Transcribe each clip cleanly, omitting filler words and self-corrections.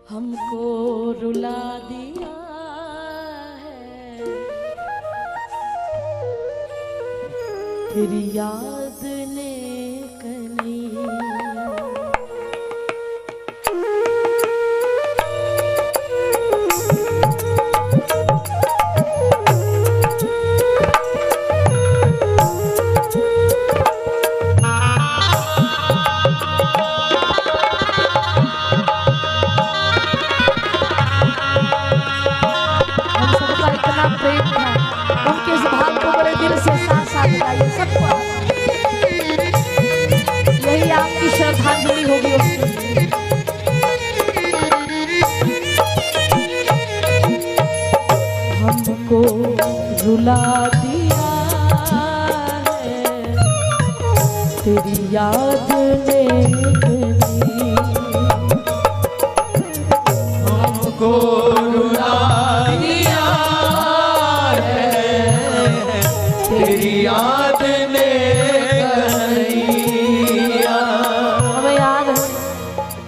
हमको रुला दिया है तेरी याद ने कनी। उनके इस भाव को बड़े दिल से साथ साथ गाइए सबको। यही आपकी श्रद्धांजलि होगी उसके लिए। हमको रुला दिया है तेरी याद ने कनी। हमको रुला दिया तेरी याद ने कनिया। हमें याद है,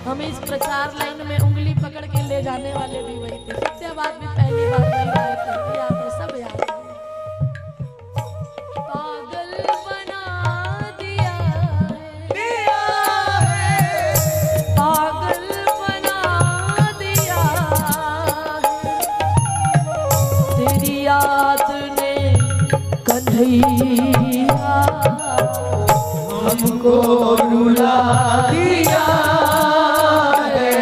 हमें इस प्रचार लाइन में उंगली पकड़ के ले जाने वाले भी वही थे। सत्यवाद भी पहली बार नहीं गाए थे, याद है, सब याद है। पागल बना दिया है, पागल बना दिया है तेरी याद ने कन्हैया। हमको रुला दिया है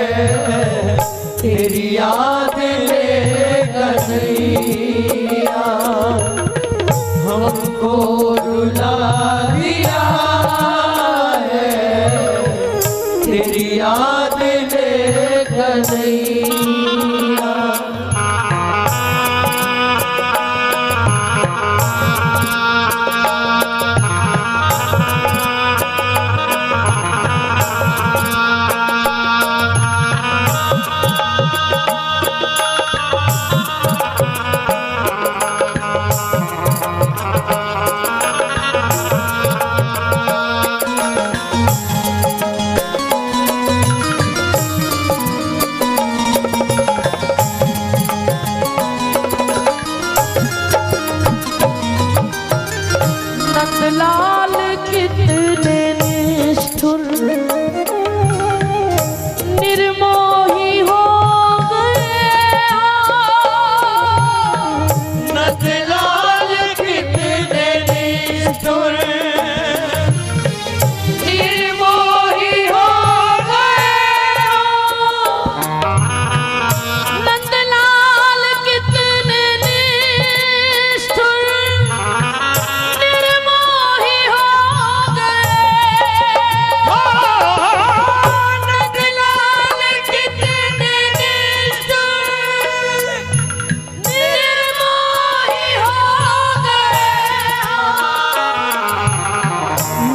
तेरी याद ने कन्हैया। हमको रुला दिया है तेरी याद ने कन्हैया। लाल कितने निष्ठुर निर्मोही हो गए। नंदलाल कितने निष्ठुर निर्मोही हो गए। नंदलाल कितने निष्ठुर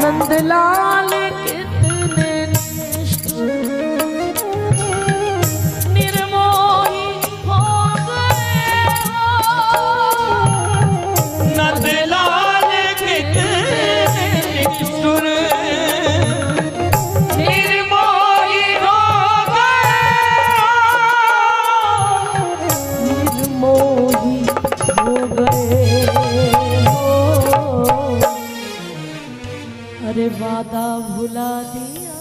नंदलाल कितने निष्ठुर निर्मोही हो गए। नंदलाल कितने निष्ठुर निर्मोही हो गए। निर्मोही हो गए हो। अरे वादा भुला दिया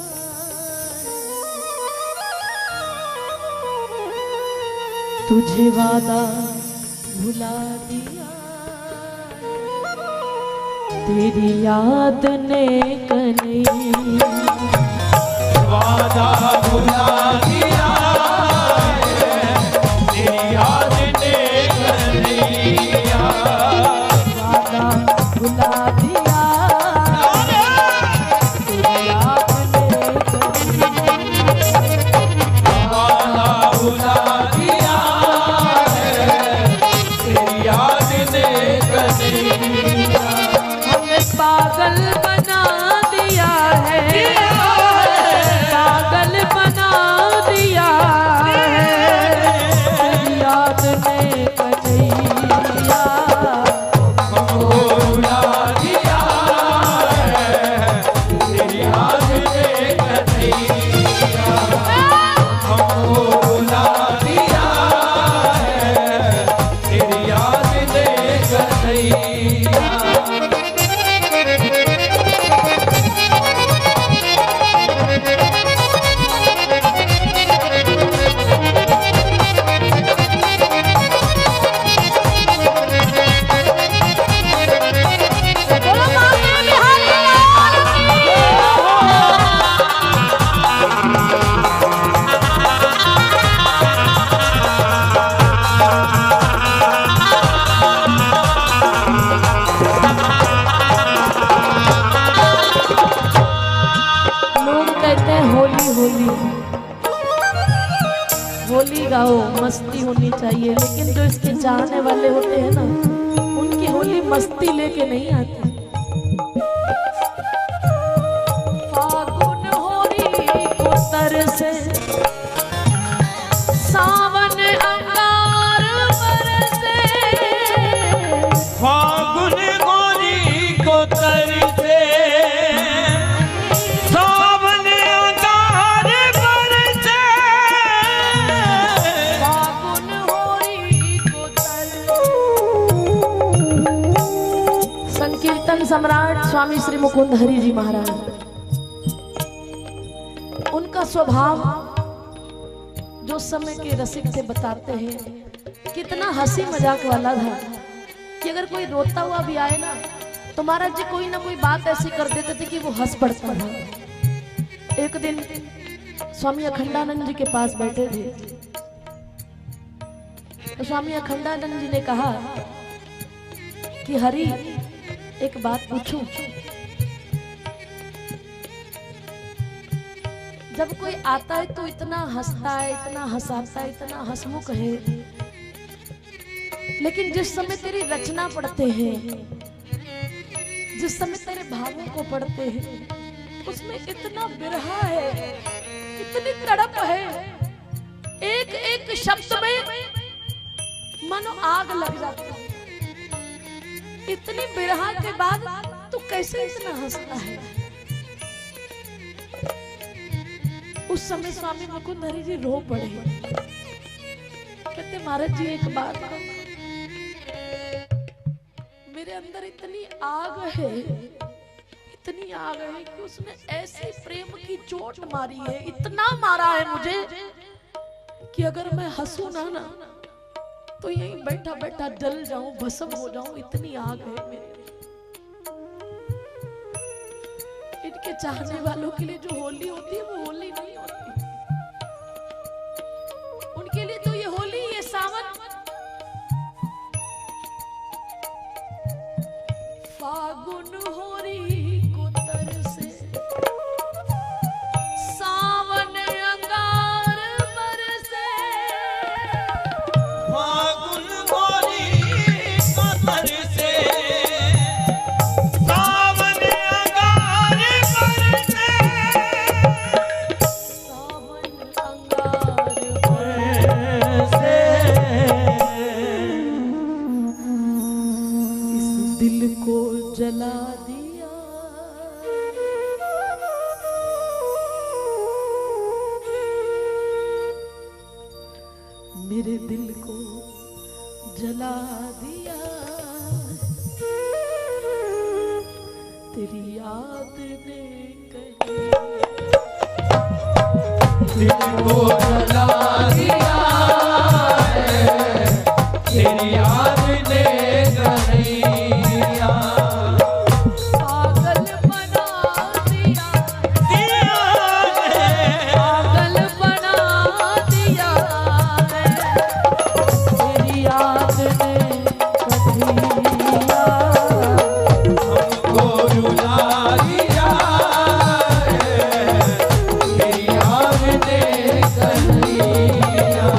तुझे, वादा भुला दिया तेरी याद ने कनी। वादा भुला दिया तेरी याद ने कनिया। वादा भुला दिया तेरी याद ने कनी। वादा भुला दिया तेरी याद ने कनिया। हमें पागल बना दिया है, पागल बना होली गाओ, मस्ती होनी चाहिए, लेकिन जो इसके चाहने वाले होते हैं ना, उनकी होली मस्ती लेके नहीं आती। फागुन होरी को तरसे, सावन अंगार बरसे, फागुन गोरी को तरसे, सावन अंगार बरसे, फागुन होरी को तरसे। संकीर्तन सम्राट स्वामी श्री मुकुंद हरि जी महाराज, उनका स्वभाव जो समय के रसिक से बताते हैं कितना हंसी मजाक वाला था कि अगर कोई रोता हुआ भी आए ना तो महाराज जी कोई ना कोई बात ऐसी कर देते थे कि वो हंस पड़ता था। एक दिन स्वामी अखंडानंद जी के पास बैठे थे तो स्वामी अखंडानंद जी ने कहा कि हरि एक बात पूछूं, जब कोई आता है तो इतना हंसता है, इतना हंसाता है, इतना हंसमुख है, लेकिन जिस समय तेरी रचना पढ़ते हैं, जिस समय तेरे भावों को पढ़ते हैं, उसमें इतना बिरहा है, इतनी तड़प है, एक एक शब्द में मानो आग लग जाती है। इतनी बिरहा के बाद तू कैसे इतना हंसता है? उस समय स्वामी मुकुंद हरि जी रो पड़े, कहते महाराज जी एक बात कहो, मेरे अंदर इतनी आग है, इतनी आग है कि उसने ऐसी प्रेम की चोट मारी है, इतना मारा है मुझे कि अगर मैं हंसू ना तो यहीं बैठा बैठा जल जाऊं, भस्म हो जाऊं, इतनी आग है मेरे। इनके चाहने वालों के लिए जो होली होती है वो होली नहीं होती, उनके लिए तो ये होली, ये सावन। फागुन होरी को तरसे, सावन अंगार बरसे, फागुन गोरी को तरसे, सावन अंगार बरसे, सावन अंगार बरसे, इस दिल को जला दिया, मेरे दिल को जला दिया, तेरी याद ने कहीं दिल को जला दिया है, तेरी याद ने कन्हैया, पागल बना दिया, दिया है, पागल बना दिया है, तेरी याद ने कन्हैया। हमको रुला दिया है, तेरी याद ने कन्हैया,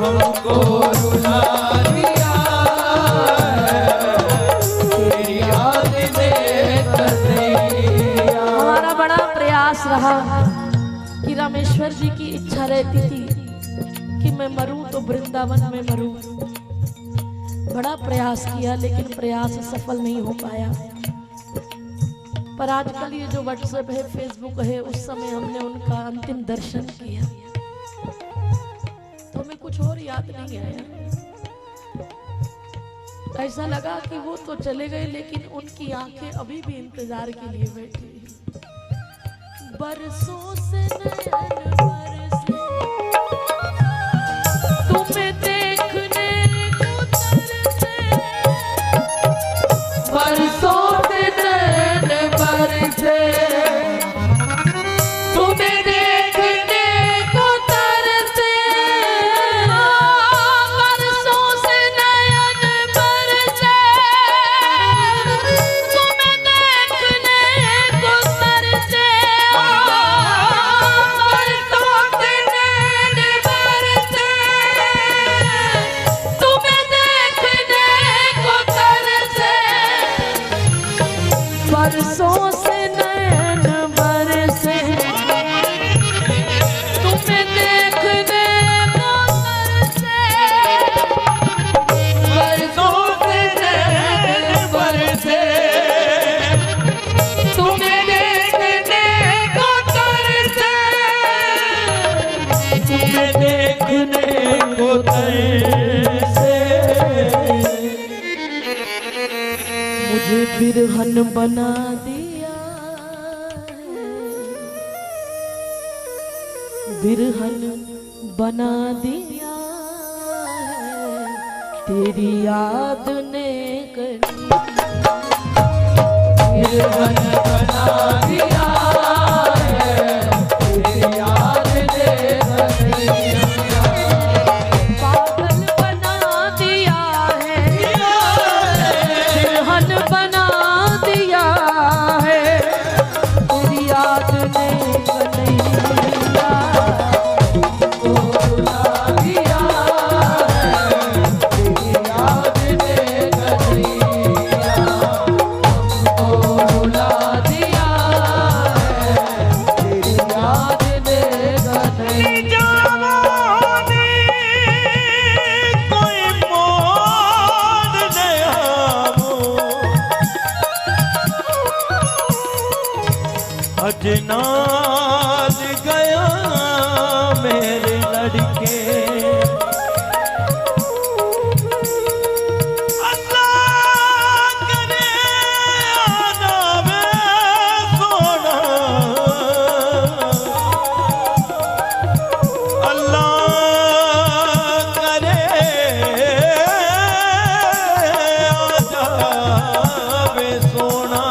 हमको रुला दिया है, तेरी याद ने कन्हैया। हमारा बड़ा प्रयास रहा कि रामेश्वर जी की इच्छा रहती थी कि मैं मरूं तो वृंदावन में मरूं। बड़ा प्रयास किया लेकिन प्रयास सफल नहीं हो पाया। पर आजकल ये जो व्हाट्सएप है, फेसबुक है, उस समय हमने उनका अंतिम दर्शन किया तो हमें कुछ और याद नहीं आया। ऐसा लगा कि वो तो चले गए लेकिन उनकी आंखें अभी भी इंतजार के लिए बैठी हैं। बरसों से नयन बरसे, तुम्हें देखने को तरसे, बरसों से नयन बरसे, तुम्हें देखने को तरसे, बरसों से नयन बरसे, तुम्हें देखने को तरसे, बरसों देखने को कैसे मुझे बिरहन बना दिया, बिरहन बना दिया तेरी याद ने करी, बिरहन बना दिया तेरी याद ने करी, पागल बना दिया है, बिरहन बना दिया है तेरी याद ने कन्हैया, को रुला दिया तेरी याद ने कन्हैया, को रुला दिया तेरी याद ने कन्हैया। कोई मोड़ अजनाज गया मेरे लड़के, अल्लाह करे आना में सोना, अल्लाह करे आना में सोना,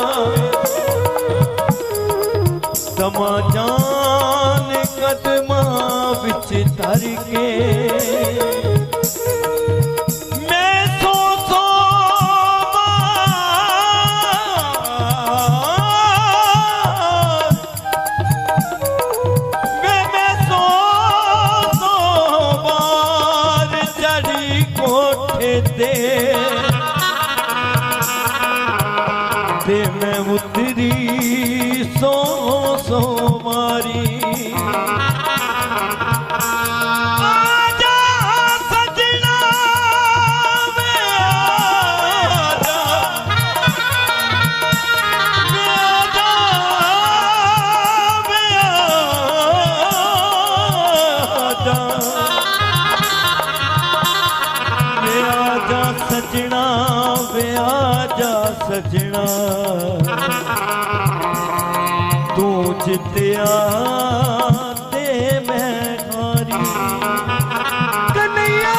समा जान कदमा बिच धर के मैं सो बार चढ़ी कोठे ते मैं उतरी सो मारी, आजा सजना वे आजा, वे आजा, वे आजा सजना, वे आजा सजना, तू जितिया ते मैं हारी, कन्हैया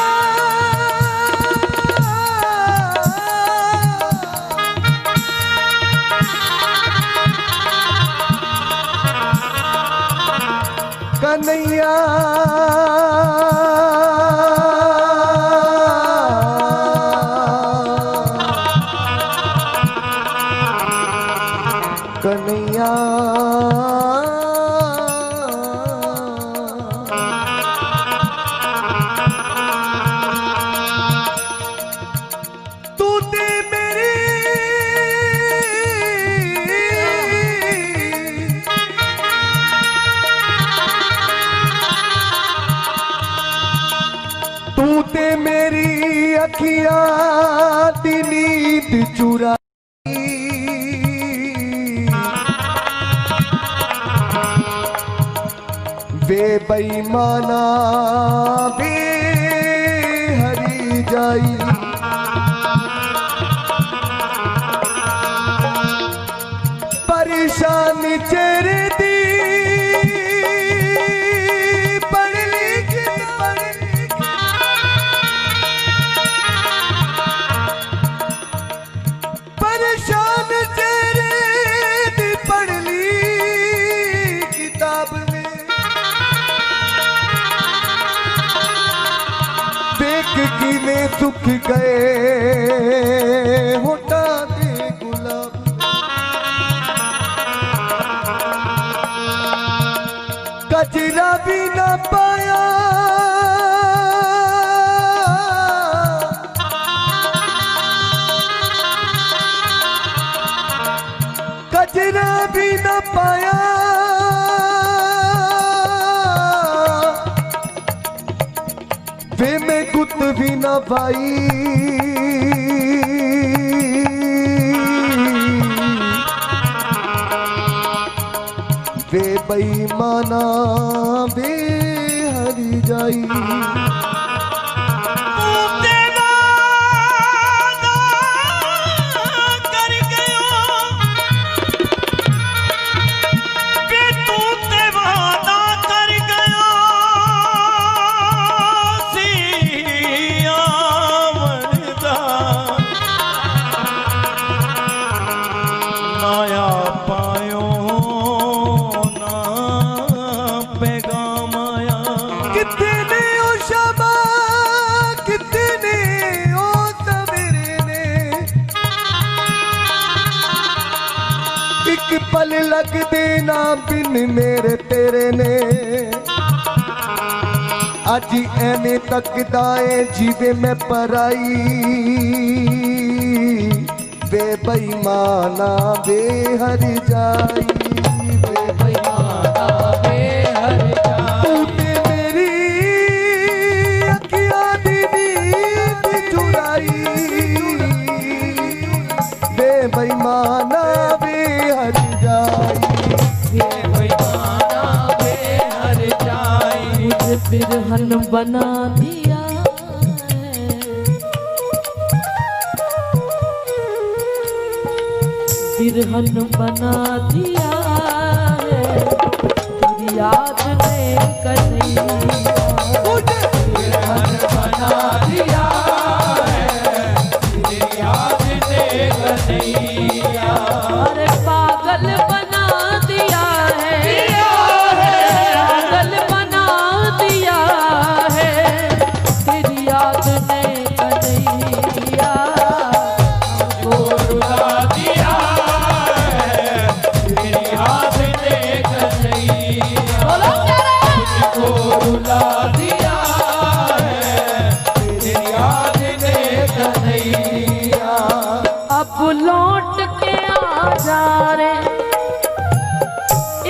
कन्हैया कन्हैया तू ते मेरी तू ते मेरी अखियां दी नींद चुरा वे बेईमाना भी हरी जाई, परेशानी चेहरे दी पढ़ लिख परेशान चेहरे दी पढ़ ली किताब में, देख किने सुख गए होठा दे गुलाब, कजरा भी न पाया कजरा भी न पाया, वे में गुत भी न पाई, वे बेईमाना वे हरी जाई। पल लग देना बिन मेरे तेरे ने अज एने तकदाए जीवे में पराई वे बेईमाना बेहर जाई वे बेईमाना बेहर जाई। तूने मेरी अखियां दी नींद चुराई वे बेईमाना बेहर बिरहन बना दिया बिरहन बना दिया है तेरी याद ने कन्हैया बिरहन बना दिया है तेरी याद ने कन्हैया। अरे पागल बना दिया है पागल बना दिया है तेरी याद ने कन्हैया हमको रुला दिया है तेरी याद ने कन्हैया। हमको रुला दिया है तेरी याद ने कन्हैया। अब लौट के आ जा रे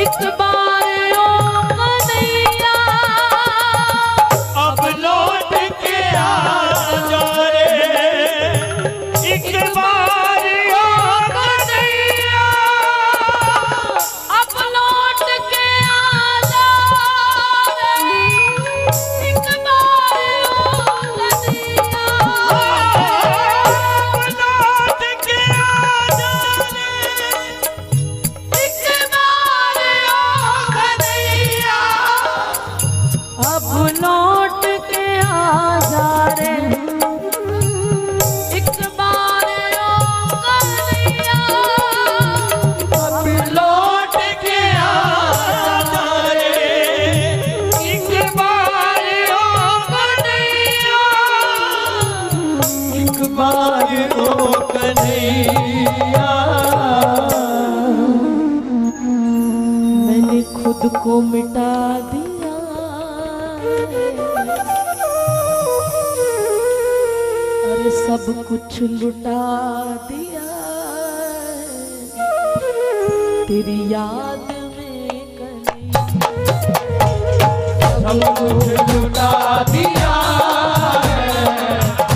एक बार ओ कन्हैया अब लौट के आ जा रे एक बार ओ कन्हैया अब लौट के आ जा रे एक बार ओ कन्हैया लौट के आ जा एक बार ओ कन्हैया अब लौट के आ जा रे एक बार ओ कन्हैया अब लौट के आ जा रे एक बार ओ कन्हैया। एक बार ओ कन्हैया। मैंने खुद को मिटा दिया अरे सब कुछ लुटा दिया तेरी याद में कन्हैया सब कुछ लुटा दिया है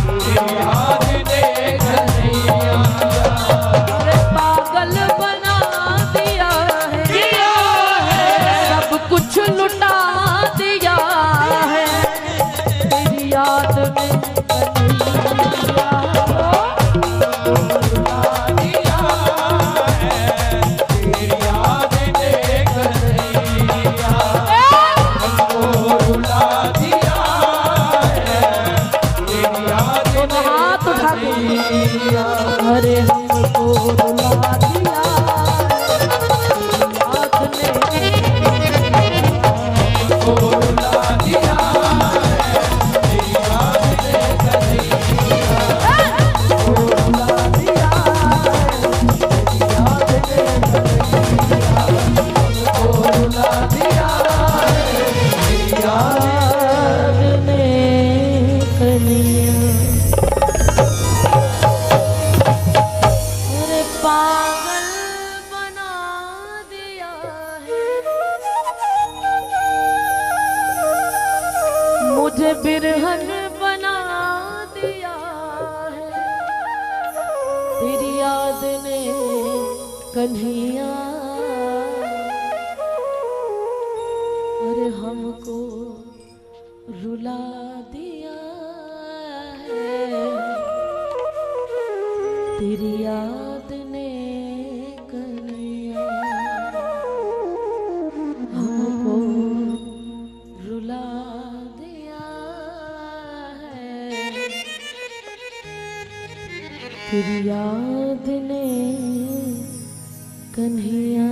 तेरी याद ने कन्हैया। अरे पागल बना दिया है सब कुछ लुटा दिया है तेरी याद में कन्हैया। हाथ उठा के अरे हमको रुला दिया याद ने याद ने कन्हैया। अरे पागल बना दिया है मुझे बिरहन बना दिया है तेरी याद ने कन्हैया। अरे हमको रुला दिया है तेरी याद ने कन्हैया, हमको रुला दिया है तेरी याद ने कन्हैया।